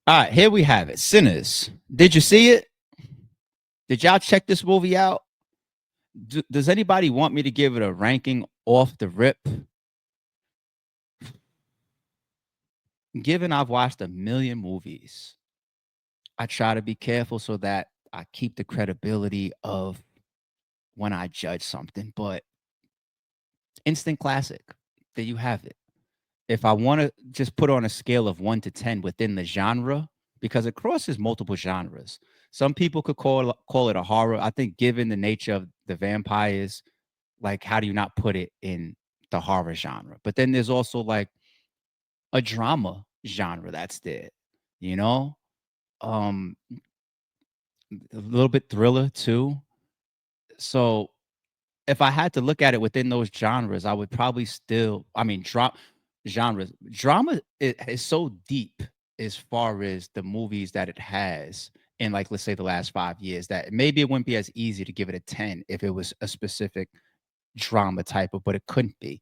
All right, here we have it. Sinners. Did you see it? Did y'all check this movie out? Does anybody want me to give it a ranking off the rip? Given I've watched a million movies, I try to be careful so that I keep the credibility of when I judge something. But instant classic, there you have it. If I want to just put on a scale of 1 to 10 within the genre, because it crosses multiple genres. Some people could call it a horror. I think, given the nature of the vampires, like, how do you not put it in the horror genre? But then there's also like a drama genre that's there, you know, a little bit thriller too. So if I had to look at it within those genres, I would probably still, I mean, genres. Drama is so deep as far as the movies that it has in, like, let's say the last 5 years, that maybe it wouldn't be as easy to give it a 10 if it was a specific drama type of, but it couldn't be.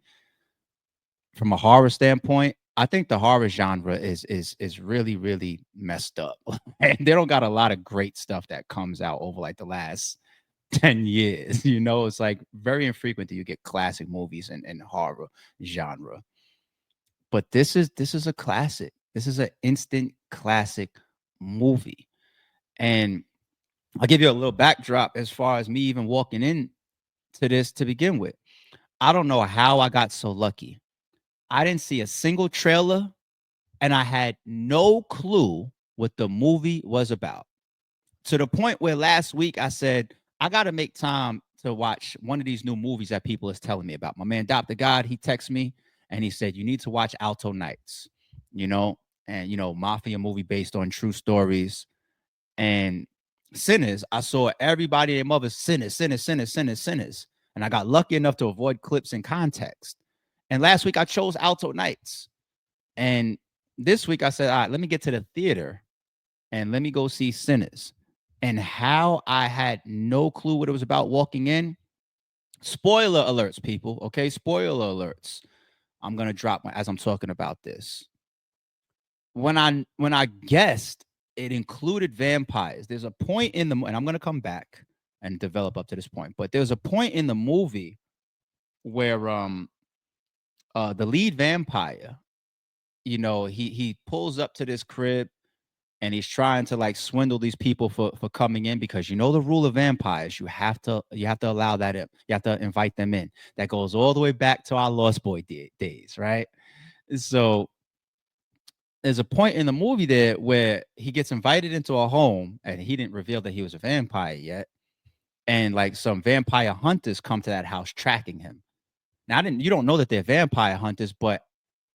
From a horror standpoint, I think the horror genre is really, really messed up. And they don't got a lot of great stuff that comes out over like the last 10 years. It's like very infrequent that you get classic movies in horror genre. But this is a classic. This is an instant classic movie. And I'll give you a little backdrop as far as me even walking in to this to begin with. I don't know how I got so lucky. I didn't see a single trailer and I had no clue what the movie was about. To the point where last week I said, I got to make time to watch one of these new movies that people is telling me about. My man, Dr. God, he texted me and he said, you need to watch Alto Nights, you know, and, mafia movie based on true stories. And Sinners, I saw everybody and mother sinners, sinners, sinners, sinners, sinners. And I got lucky enough to avoid clips and context. And last week I chose Alto Nights. And this week I said, all right, let me get to the theater and let me go see Sinners. And how I had no clue what it was about walking in. Spoiler alerts, people. Okay, spoiler alerts. I'm gonna drop as I'm talking about this. When I guessed it included vampires, there's a point in the, and I'm gonna come back and develop up to this point, but there's a point in the movie where the lead vampire, he pulls up to this crib and he's trying to like swindle these people for coming in, because the rule of vampires, you have to allow that in. You have to invite them in. That goes all the way back to our Lost Boy days, right? So there's a point in the movie there where he gets invited into a home and he didn't reveal that he was a vampire yet, and like some vampire hunters come to that house tracking him. Now, you don't know that they're vampire hunters, but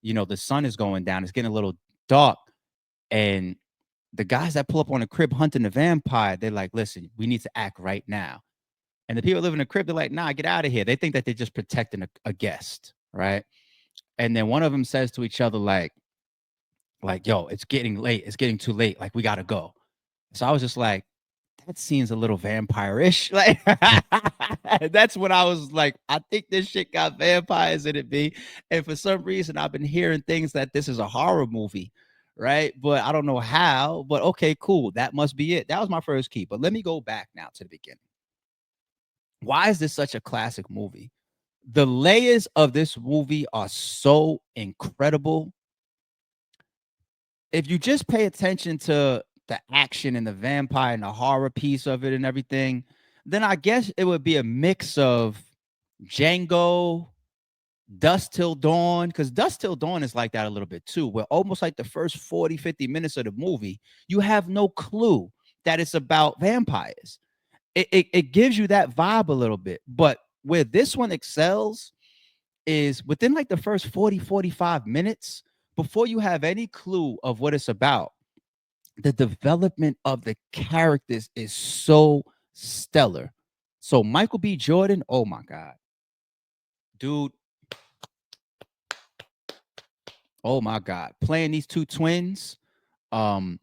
the sun is going down, it's getting a little dark, and the guys that pull up on the crib hunting the vampire, they're like, listen, we need to act right now. And the people that live in the crib, they're like, nah, get out of here. They think that they're just protecting a guest, right? And then one of them says to each other, like, yo, it's getting late. It's getting too late. Like, we gotta go. So I was just like, that seems a little vampire-ish. Like, that's when I was like, I think this shit got vampires in it, B. And for some reason, I've been hearing things that this is a horror movie, right? But I don't know how. But okay, cool. That must be it. That was my first key. But let me go back now to the beginning. Why is this such a classic movie? The layers of this movie are so incredible. If you just pay attention to the action and the vampire and the horror piece of it and everything, then I guess it would be a mix of Django, Dust Till Dawn, because Dust Till Dawn is like that a little bit too, where almost like the first 40, 50 minutes of the movie, you have no clue that it's about vampires. It gives you that vibe a little bit. But where this one excels is within like the first 40, 45 minutes, before you have any clue of what it's about, the development of the characters is so stellar. So Michael B. Jordan, oh my God, dude, oh my God, playing these two twins. Um,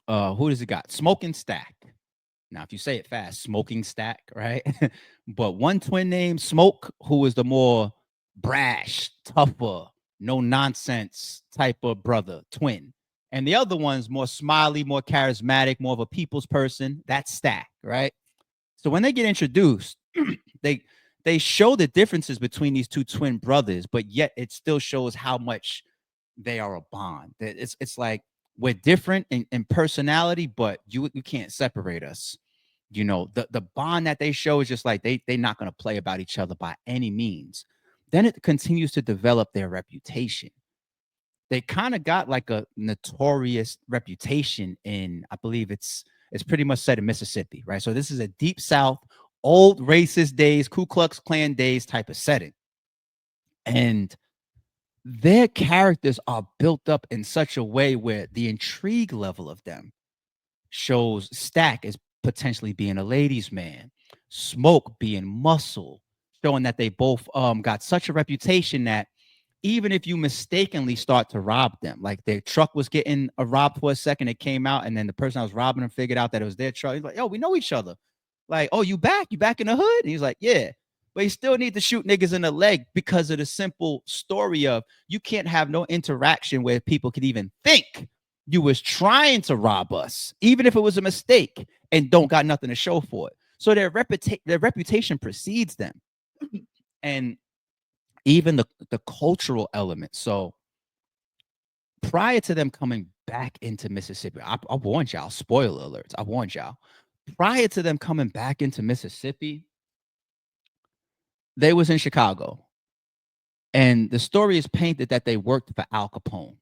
who does he got? Smoking Stack. Now, if you say it fast, Smoking Stack, right? But one twin named Smoke, who is the more brash, tougher, no nonsense type of brother twin. And the other one's more smiley, more charismatic, more of a people's person. That's Stack, right? So when they get introduced, they they show the differences between these two twin brothers, but yet it still shows how much they are a bond. It's like we're different in personality, but you can't separate us. You know, the bond that they show is just like they're not gonna play about each other by any means. Then it continues to develop their reputation. They kind of got like a notorious reputation in, I believe it's pretty much set in Mississippi, right? So this is a deep South, old racist days, Ku Klux Klan days type of setting. And their characters are built up in such a way where the intrigue level of them shows Stack as potentially being a ladies' man, Smoke being muscle, showing that they both got such a reputation that even if you mistakenly start to rob them, like their truck was getting robbed for a second, it came out, and then the person I was robbing them figured out that it was their truck. He's like, "Yo, we know each other." Like, "Oh, you back? You back in the hood?" And he's like, "Yeah." But you still need to shoot niggas in the leg because of the simple story of you can't have no interaction where people could even think you was trying to rob us, even if it was a mistake, and don't got nothing to show for it. So their reputation precedes them, and even the cultural element. So prior to them coming back into Mississippi, I warned y'all, spoiler alerts, I warned y'all. Prior to them coming back into Mississippi, they was in Chicago. And the story is painted that they worked for Al Capone.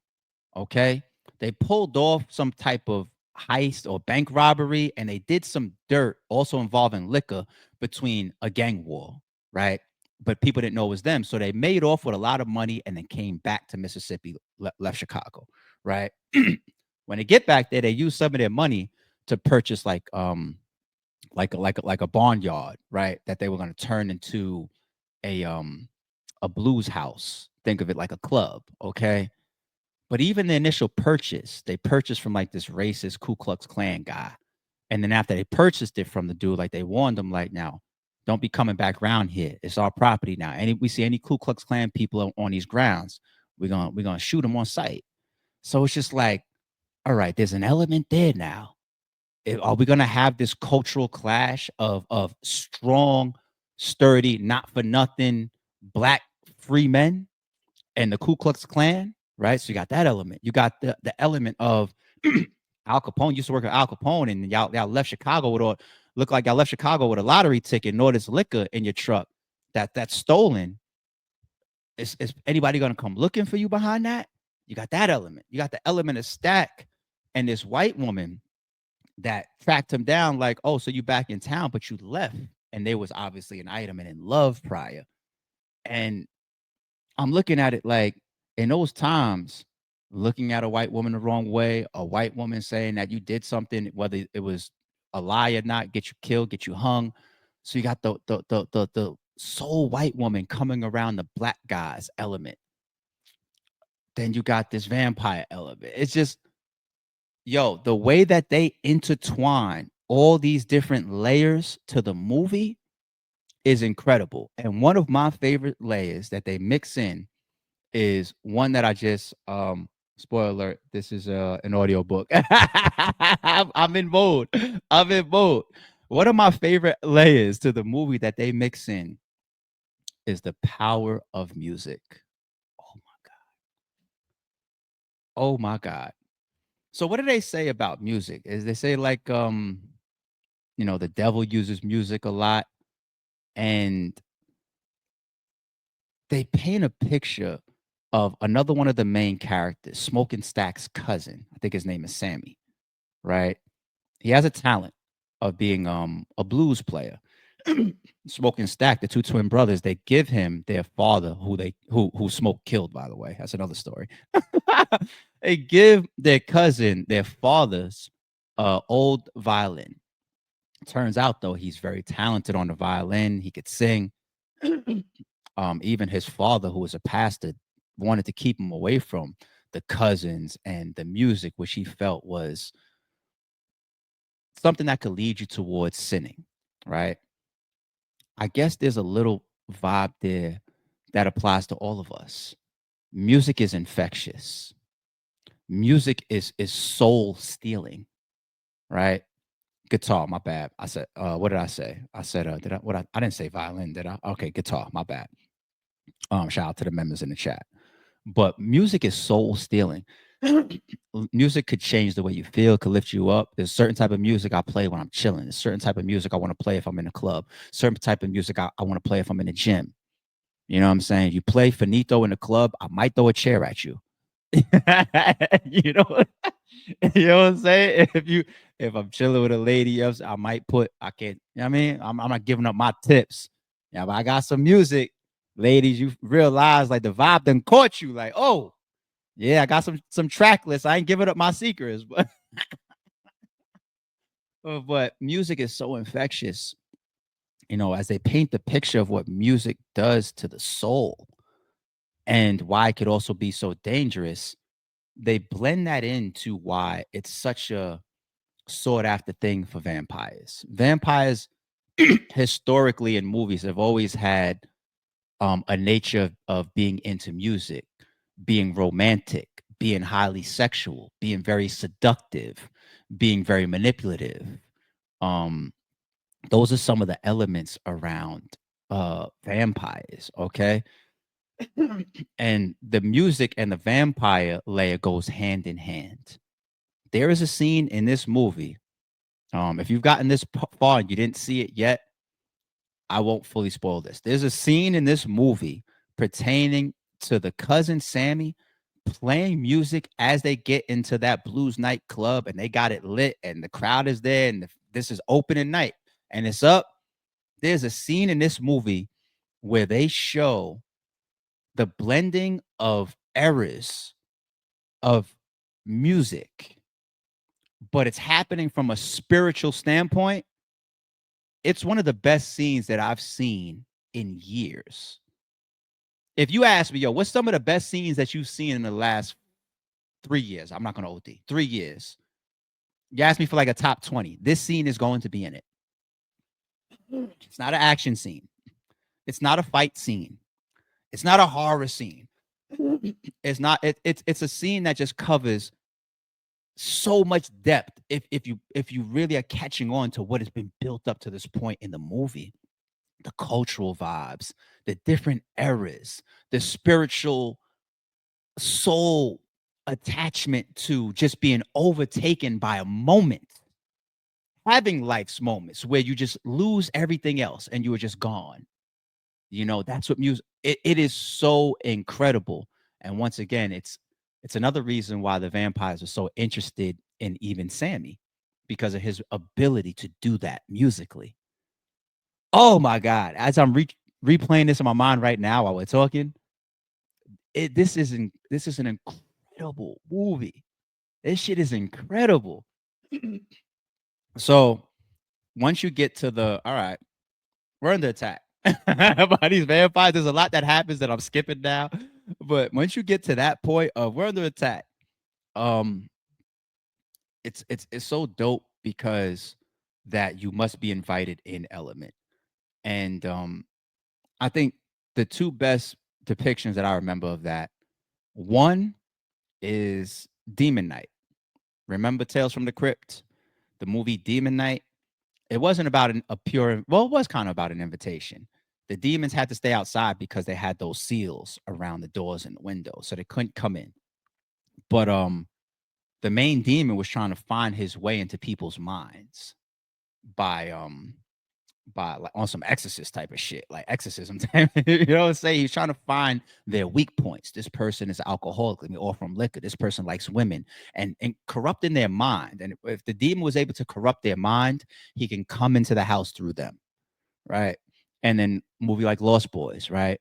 Okay. They pulled off some type of heist or bank robbery, and they did some dirt also involving liquor between a gang war, right? But people didn't know it was them. So they made off with a lot of money and then came back to Mississippi, left Chicago, right? When they get back there, they use some of their money to purchase like a barnyard, right? That they were going to turn into a um a blues house. Think of it like a club, okay? But even the initial purchase, they purchased from like this racist Ku Klux Klan guy. And then after they purchased it from the dude, like they warned him, like, now, don't be coming back around here. It's our property now. Any we see any Ku Klux Klan people on these grounds, we're gonna shoot them on sight. So it's just like, all right, there's an element there now. Are we gonna have this cultural clash of strong, sturdy, not for nothing black free men and the Ku Klux Klan, right? So you got that element. You got the element of Al Capone used to work at Al Capone, and y'all left Chicago with all look like y'all left Chicago with a lottery ticket, and all this liquor in your truck that's stolen. Is anybody gonna come looking for you behind that? You got that element. You got the element of Stack and this white woman that tracked him down, like, oh, so you back in town, but you left. And there was obviously an item and in love prior. And I'm looking at it like in those times, looking at a white woman the wrong way, a white woman saying that you did something, whether it was a lie or not, get you killed, get you hung. So you got the sole white woman coming around the black guys element. Then you got this vampire element. It's just, yo, the way that they intertwine all these different layers to the movie is incredible. And one of my favorite layers that they mix in is one that I just spoiler alert, this is an audio book. I'm in mode. I'm in mode. One of my favorite layers to the movie that they mix in is the power of music. Oh my god. Oh my god. So what do they say about music? Is they say like the devil uses music a lot, and they paint a picture of another one of the main characters, Smoking Stack's cousin. I think his name is Sammy, right? He has a talent of being a blues player. Smoking Stack, the two twin brothers, they give him their father, who Smoke killed, by the way. That's another story. They give their cousin their father's old violin. Turns out though he's very talented on the violin. He could sing. Even his father, who was a pastor, wanted to keep him away from the cousins and the music, which he felt was something that could lead you towards sinning, right? I guess there's a little vibe there that applies to all of us. Music is infectious. music is soul stealing, right? Guitar, my bad. I said, what did I say? I said, did I what I didn't say violin, did I? Okay, guitar, my bad. Shout out to the members in the chat. But music is soul stealing. Music could change the way you feel, could lift you up. There's certain type of music I play when I'm chilling. There's certain type of music I want to play if I'm in a club. Certain type of music I want to play if I'm in the gym. You know what I'm saying? You play finito in the club, I might throw a chair at you. you know, you know what I'm saying? If I'm chilling with a lady else, I might put I can't, you know what I mean? I'm not giving up my tips. Yeah, but I got some music. Ladies, you realize like the vibe done caught you, like, oh, yeah, I got some track lists. I ain't giving up my secrets, but music is so infectious, as they paint the picture of what music does to the soul and why it could also be so dangerous. They blend that into why it's such a sought after thing for vampires. Vampires historically in movies have always had a nature of being into music, being romantic, being highly sexual, being very seductive, being very manipulative. Um, those are some of the elements around vampires, okay? And the music and the vampire layer goes hand in hand. There is a scene in this movie. If you've gotten this far and you didn't see it yet, I won't fully spoil this. There's a scene in this movie pertaining to the cousin Sammy playing music as they get into that blues night club and they got it lit and the crowd is there and this is opening night and it's up. There's a scene in this movie where they show the blending of eras of music, but it's happening from a spiritual standpoint. It's one of the best scenes that I've seen in years. If you ask me, yo, what's some of the best scenes that you've seen in the last 3 years? I'm not going to OD. 3 years. You ask me for like a top 20. This scene is going to be in it. It's not an action scene. It's not a fight scene. It's not a horror scene. It's not. It's a scene that just covers so much depth. If you really are catching on to what has been built up to this point in the movie, the cultural vibes, the different eras, the spiritual soul attachment to just being overtaken by a moment, having life's moments where you just lose everything else and you are just gone. That's what music it is so incredible. And once again, it's another reason why the vampires are so interested in even Sammy because of his ability to do that musically. Oh my god, as I'm replaying this in my mind right now while we're talking, this is an incredible movie. This shit is incredible. So once you get to the all right, we're under attack by these vampires. There's a lot that happens that I'm skipping now. But once you get to that point of we're under attack, um, it's so dope because that you must be invited in element. And I think the two best depictions that I remember of that, one is Demon Knight. Remember Tales from the Crypt? The movie Demon Knight? It wasn't about a pure, well, it was kind of about an invitation. The demons had to stay outside because they had those seals around the doors and the windows, so they couldn't come in. But the main demon was trying to find his way into people's minds by like on some exorcist type of shit, like exorcism. You know what I'm saying? He's trying to find their weak points. This person is alcoholic, or from liquor. This person likes women, and corrupting their mind. And if the demon was able to corrupt their mind, he can come into the house through them, right? And then movie like Lost Boys, right?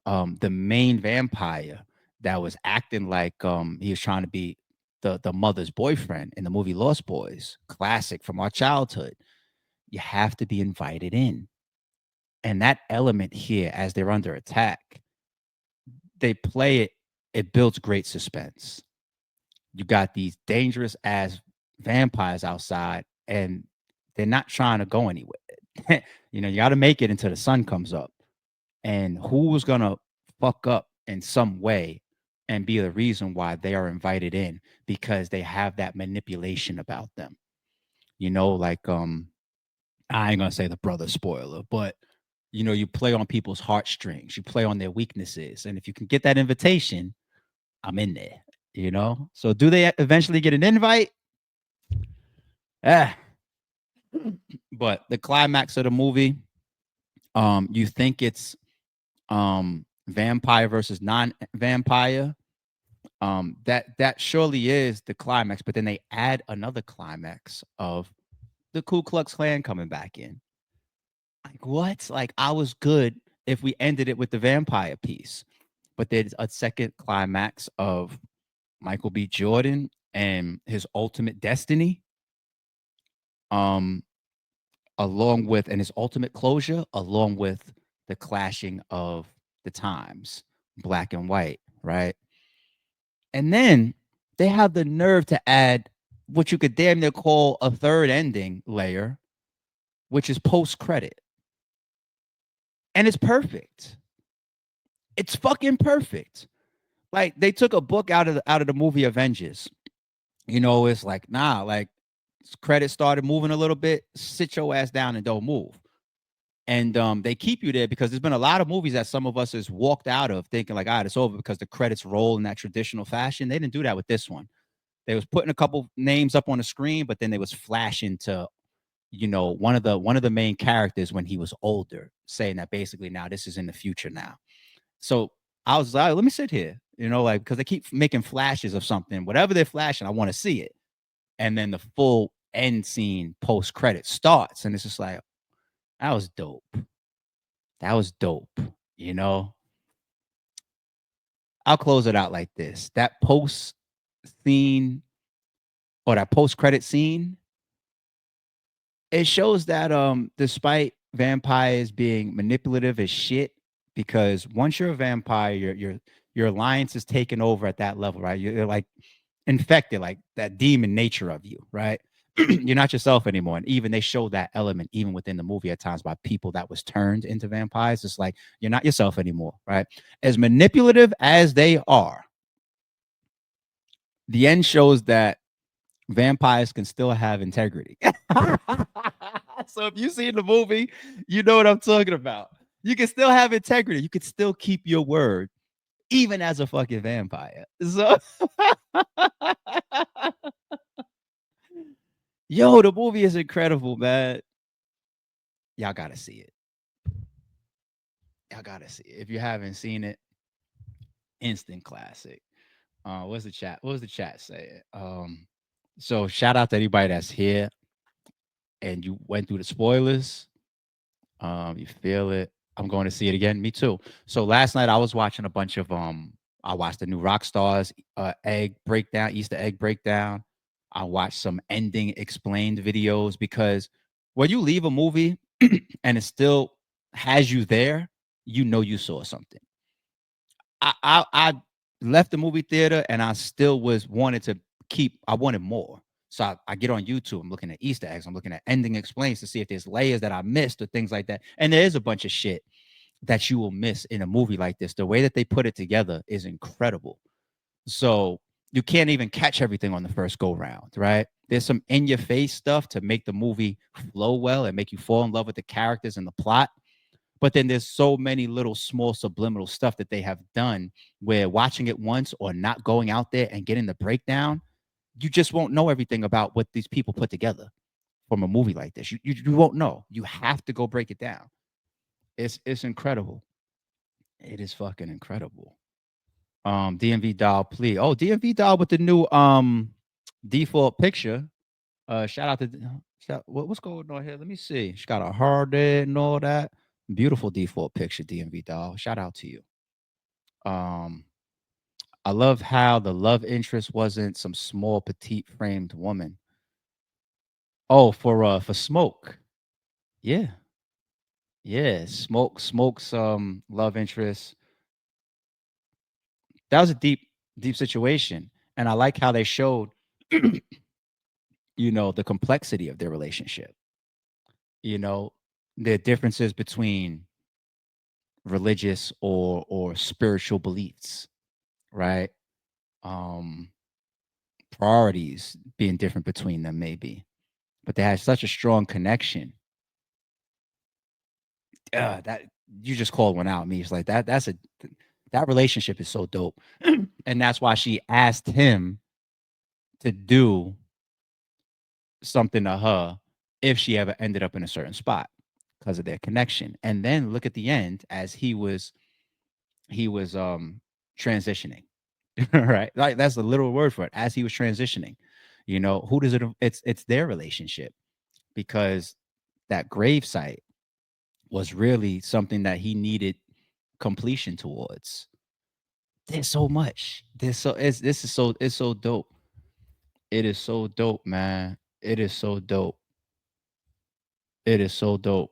The main vampire that was acting like he was trying to be the mother's boyfriend in the movie Lost Boys, classic from our childhood. You have to be invited in. And that element here, as they're under attack, they play it, it builds great suspense. You got these dangerous ass vampires outside, and they're not trying to go anywhere. You got to make it until the sun comes up. And who was gonna fuck up in some way and be the reason why they are invited in because they have that manipulation about them. Like I ain't gonna say the brother spoiler, but you play on people's heartstrings, you play on their weaknesses, and if you can get that invitation, I'm in there. So do they eventually get an invite? Ah, but the climax of the movie, you think it's vampire versus non-vampire. That surely is the climax, but then they add another climax of the Ku Klux Klan coming back in. Like what? Like I was good if we ended it with the vampire piece, but there's a second climax of Michael B. Jordan and his ultimate destiny, um, along with and his ultimate closure, along with the clashing of the times, black and white, right? And then they have the nerve to add what you could damn near call a third ending layer, which is post credit. And it's perfect. It's fucking perfect. Like they took a book out of the movie Avengers. It's like, nah, like credit started moving a little bit, sit your ass down and don't move. And they keep you there because there's been a lot of movies that some of us has walked out of thinking like, all right, it's over because the credits roll in that traditional fashion. They didn't do that with this one. They was putting a couple names up on the screen, but then they was flashing to, one of the main characters when he was older, saying that basically now this is in the future now. So I was like, let me sit here, like because they keep making flashes of something, whatever they're flashing, I want to see it. And then the full end scene post credit starts, and it's just like, that was dope. That was dope. You know, I'll close it out like this: that post scene or that post credit scene, it shows that despite vampires being manipulative as shit, because once you're a vampire, your alliance is taken over at that level, right? You're like infected, like that demon nature of you, right? You're not yourself anymore. And even they show that element even within the movie at times by people that was turned into vampires. It's like you're not yourself anymore, right? As manipulative as they are, the end shows that vampires can still have integrity. So if you see the movie, you know what I'm talking about. You can still have integrity. You can still keep your word, even as a fucking vampire. So, yo, the movie is incredible, man. Y'all gotta see it. Y'all gotta see it. If you haven't seen it, instant classic. What's the chat? What was the chat saying? So shout out to anybody that's here and you went through the spoilers. You feel it. I'm going to see it again. Me too. So last night I was watching a bunch of I watched the new Rockstars egg breakdown, Easter egg breakdown. I watched some ending explained videos because when you leave a movie and it still has you there, you know you saw something. I left the movie theater and I still was wanted to keep. I wanted more. So I get on YouTube. I'm looking at Easter eggs. I'm looking at ending explains to see if there's layers that I missed or things like that. And there is a bunch of shit that you will miss in a movie like this. The way that they put it together is incredible. So you can't even catch everything on the first go round, right? There's some in your face stuff to make the movie flow well and make you fall in love with the characters and the plot. But then there's so many little small subliminal stuff that they have done where watching it once or not going out there and getting the breakdown, you just won't know everything about what these people put together from a movie like this. You won't know. You have to go break it down. It's incredible. It is fucking incredible. DMV doll plea. Oh, DMV doll with the new default picture. Shout out to what's going on here? Let me see. She got a hard head and all that. Beautiful default picture, DMV doll. Shout out to you. Um, I love how the love interest wasn't some small petite framed woman. Oh, for Smoke. Yeah. Yeah. Smoke's love interest. That was a deep situation. And I like how they showed, the complexity of their relationship, you know, the differences between religious or spiritual beliefs, right? Um, Priorities being different between them, maybe, but they had such a strong connection. That you just called one out. Me, it's like that. That relationship is so dope, and that's why she asked him to do something to her if she ever ended up in a certain spot because of their connection. And then look at the end as he was transitioning. Right? Like that's the literal word for it. As he was transitioning, who does it it's their relationship because that grave site was really something that he needed completion towards. There's so much. There's so it's this is so it's so dope. It is so dope, man. It is so dope. It is so dope.